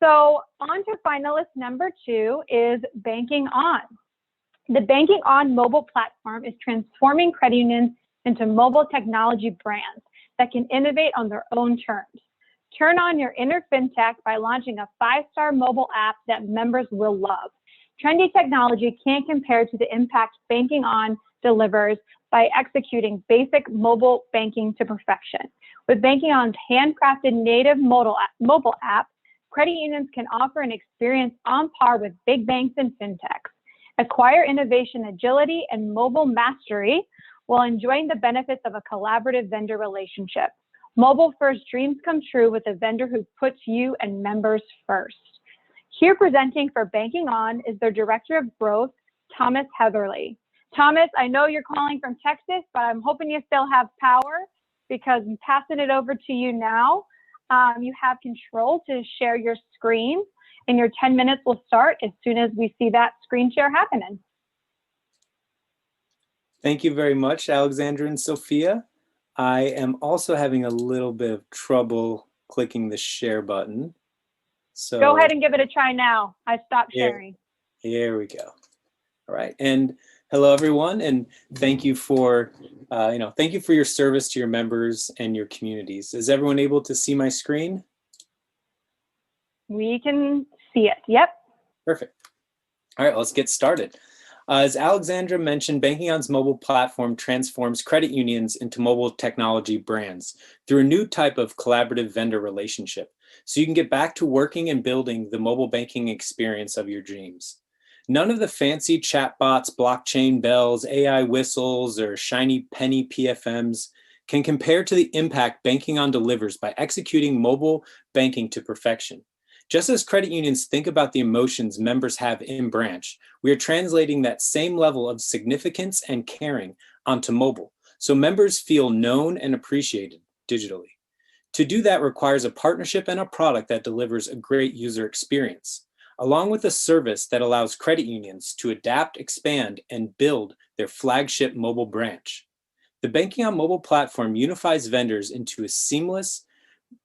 So on to finalist number 2 is Banking On. The Banking On mobile platform is transforming credit unions into mobile technology brands that can innovate on their own terms. Turn on your inner fintech by launching a 5-star mobile app that members will love. Trendy technology can't compare to the impact Banking On delivers by executing basic mobile banking to perfection. With Banking On's handcrafted native mobile app, credit unions can offer an experience on par with big banks and fintechs. Acquire innovation agility and mobile mastery while enjoying the benefits of a collaborative vendor relationship. Mobile first dreams come true with a vendor who puts you and members first. Here presenting for Banking On is their Director of Growth, Thomas Heatherly. Thomas, I know you're calling from Texas, but I'm hoping you still have power because I'm passing it over to you now. You have control to share your screen, and your 10 minutes will start as soon as we see that screen share happening. Thank you very much, Alexandra and Sophia. I am also having a little bit of trouble clicking the share button. So go ahead and give it a try now. I stopped sharing. Here we go. All right, and hello everyone, and thank you for thank you for your service to your members and your communities. Is everyone able to see my screen? We can see it. Yep. Perfect. All right, let's get started. As Alexandra mentioned, Banking On's mobile platform transforms credit unions into mobile technology brands through a new type of collaborative vendor relationship, so you can get back to working and building the mobile banking experience of your dreams. None of the fancy chatbots, blockchain bells, AI whistles, or shiny penny PFMs can compare to the impact Banking On delivers by executing mobile banking to perfection. Just as credit unions think about the emotions members have in branch, we are translating that same level of significance and caring onto mobile, so members feel known and appreciated digitally. To do that requires a partnership and a product that delivers a great user experience, along with a service that allows credit unions to adapt, expand, and build their flagship mobile branch. The Banking On mobile platform unifies vendors into a seamless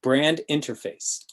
brand interface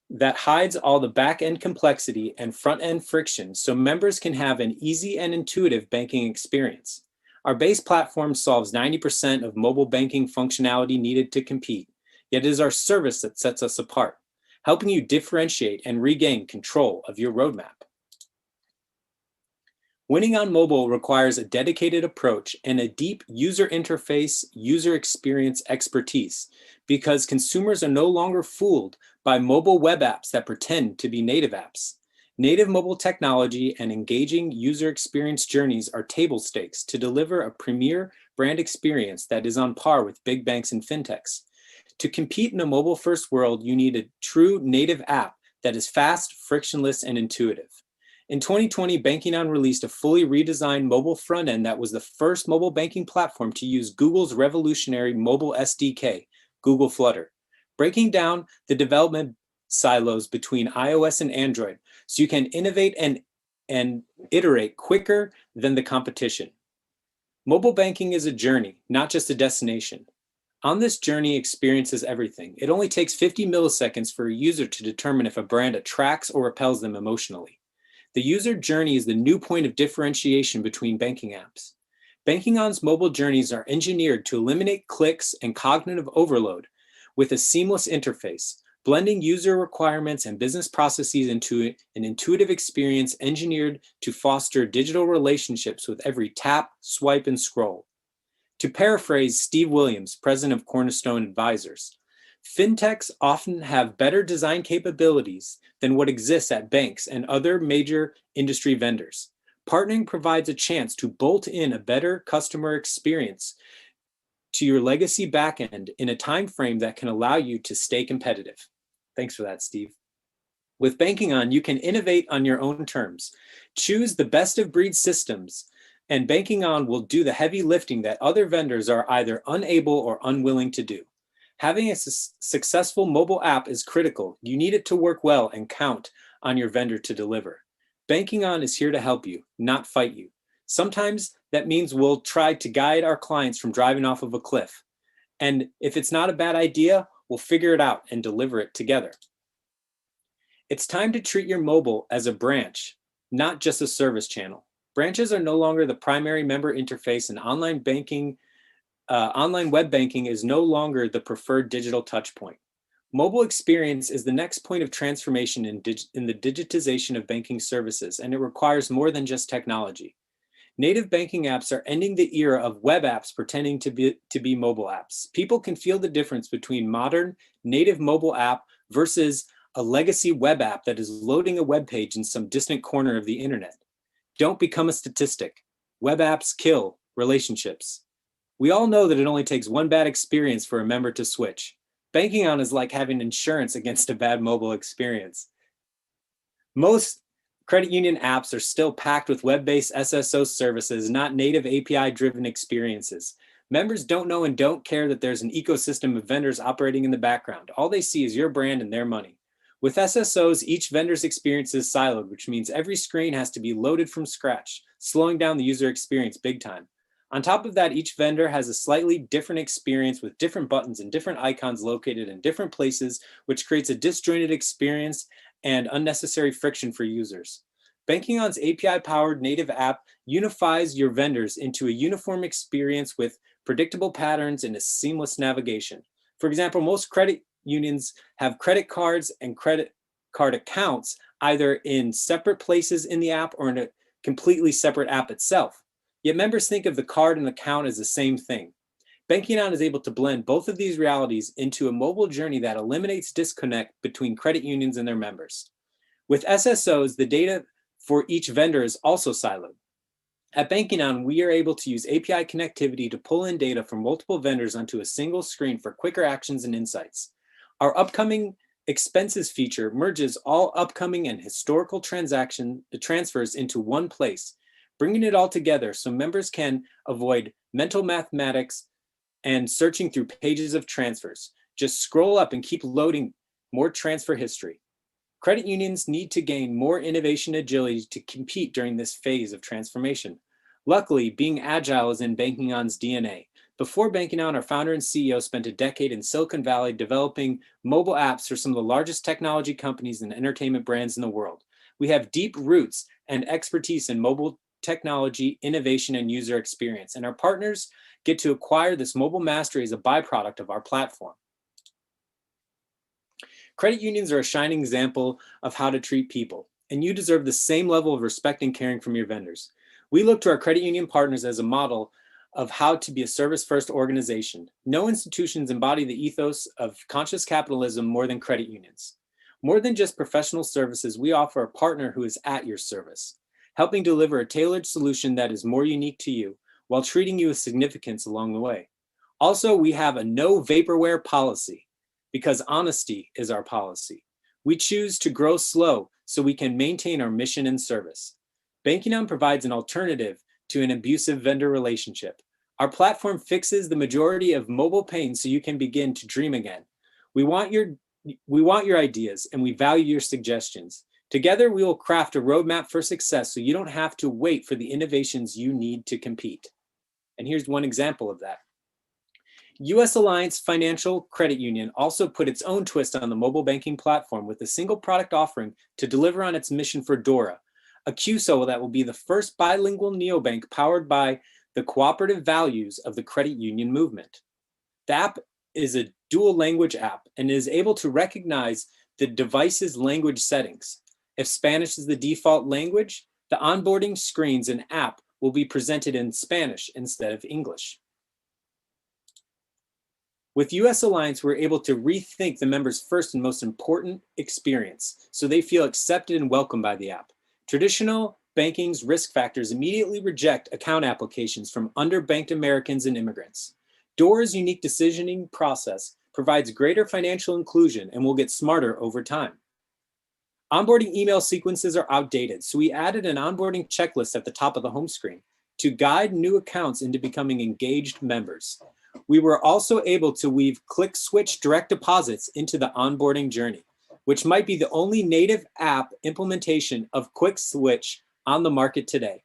that hides all the back-end complexity and front-end friction so members can have an easy and intuitive banking experience. Our base platform solves 90% of mobile banking functionality needed to compete, yet it is our service that sets us apart, helping you differentiate and regain control of your roadmap. Winning on mobile requires a dedicated approach and a deep user interface, user experience expertise, because consumers are no longer fooled by mobile web apps that pretend to be native apps. Native mobile technology and engaging user experience journeys are table stakes to deliver a premier brand experience that is on par with big banks and fintechs. To compete in a mobile-first world, you need a true native app that is fast, frictionless, and intuitive. In 2020, Banking On released a fully redesigned mobile front end that was the first mobile banking platform to use Google's revolutionary mobile SDK, Google Flutter, breaking down the development silos between iOS and Android so you can innovate and iterate quicker than the competition. Mobile banking is a journey, not just a destination. On this journey, experience is everything. It only takes 50 milliseconds for a user to determine if a brand attracts or repels them emotionally. The user journey is the new point of differentiation between banking apps. Banking On's mobile journeys are engineered to eliminate clicks and cognitive overload with a seamless interface, blending user requirements and business processes into an intuitive experience engineered to foster digital relationships with every tap, swipe, and scroll. To paraphrase Steve Williams, president of Cornerstone Advisors, fintechs often have better design capabilities than what exists at banks and other major industry vendors. Partnering provides a chance to bolt in a better customer experience to your legacy backend in a time frame that can allow you to stay competitive. Thanks for that, Steve. With Banking On, you can innovate on your own terms. Choose the best of breed systems, and Banking On will do the heavy lifting that other vendors are either unable or unwilling to do. Having a successful mobile app is critical. You need it to work well and count on your vendor to deliver. Banking On is here to help you, not fight you. Sometimes that means we'll try to guide our clients from driving off of a cliff. And if it's not a bad idea, we'll figure it out and deliver it together. It's time to treat your mobile as a branch, not just a service channel. Branches are no longer the primary member interface, and online web banking is no longer the preferred digital touchpoint. Mobile experience is the next point of transformation in the digitization of banking services, and it requires more than just technology. Native banking apps are ending the era of web apps pretending to be mobile apps. People can feel the difference between modern native mobile app versus a legacy web app that is loading a web page in some distant corner of the internet. Don't become a statistic. Web apps kill relationships. We all know that it only takes one bad experience for a member to switch. Banking on is like having insurance against a bad mobile experience. Most credit union apps are still packed with web-based SSO services, not native API-driven experiences. Members don't know and don't care that there's an ecosystem of vendors operating in the background. All they see is your brand and their money. With SSOs, each vendor's experience is siloed, which means every screen has to be loaded from scratch, slowing down the user experience big time. On top of that, each vendor has a slightly different experience with different buttons and different icons located in different places, which creates a disjointed experience and unnecessary friction for users. Banking On's API-powered native app unifies your vendors into a uniform experience with predictable patterns and a seamless navigation. For example, most credit unions have credit cards and credit card accounts either in separate places in the app or in a completely separate app itself. Yet members think of the card and account as the same thing. Banking On is able to blend both of these realities into a mobile journey that eliminates disconnect between credit unions and their members. With SSOs, the data for each vendor is also siloed. At Banking On, we are able to use API connectivity to pull in data from multiple vendors onto a single screen for quicker actions and insights. Our upcoming expenses feature merges all upcoming and historical transfers into one place, bringing it all together so members can avoid mental mathematics and searching through pages of transfers. Just scroll up and keep loading more transfer history. Credit unions need to gain more innovation agility to compete during this phase of transformation. Luckily, being agile is in Banking On's DNA. Before Banking On, our founder and CEO spent a decade in Silicon Valley developing mobile apps for some of the largest technology companies and entertainment brands in the world. We have deep roots and expertise in mobile technology, innovation, and user experience, and our partners get to acquire this mobile mastery as a byproduct of our platform. Credit unions are a shining example of how to treat people, and you deserve the same level of respect and caring from your vendors. We look to our credit union partners as a model of how to be a service-first organization. No institutions embody the ethos of conscious capitalism more than credit unions. More than just professional services, we offer a partner who is at your service, helping deliver a tailored solution that is more unique to you while treating you with significance along the way. Also, we have a no vaporware policy because honesty is our policy. We choose to grow slow so we can maintain our mission and service. Banking On provides an alternative to an abusive vendor relationship. Our platform fixes the majority of mobile pain so you can begin to dream again. We want your ideas and we value your suggestions. Together, we will craft a roadmap for success so you don't have to wait for the innovations you need to compete. And here's one example of that. US Alliance Financial Credit Union also put its own twist on the mobile banking platform with a single product offering to deliver on its mission for Dora, a QSO that will be the first bilingual neobank powered by the cooperative values of the credit union movement. The app is a dual language app and is able to recognize the device's language settings. If Spanish is the default language, the onboarding screens and app will be presented in Spanish instead of English. With US Alliance, we're able to rethink the member's first and most important experience so they feel accepted and welcomed by the app. Traditional banking's risk factors immediately reject account applications from underbanked Americans and immigrants. Dora's unique decisioning process provides greater financial inclusion and will get smarter over time. Onboarding email sequences are outdated, so we added an onboarding checklist at the top of the home screen to guide new accounts into becoming engaged members. We were also able to weave click switch direct deposits into the onboarding journey, which might be the only native app implementation of quick switch on the market today.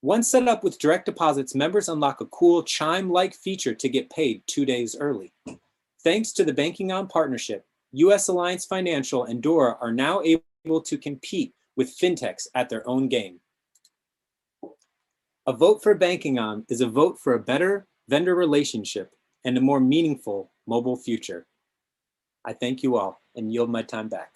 Once set up with direct deposits, members unlock a cool Chime-like feature to get paid 2 days early. Thanks to the Banking On partnership, US Alliance Financial and Dora are now able to compete with fintechs at their own game. A vote for Banking On is a vote for a better vendor relationship and a more meaningful mobile future. I thank you all and yield my time back.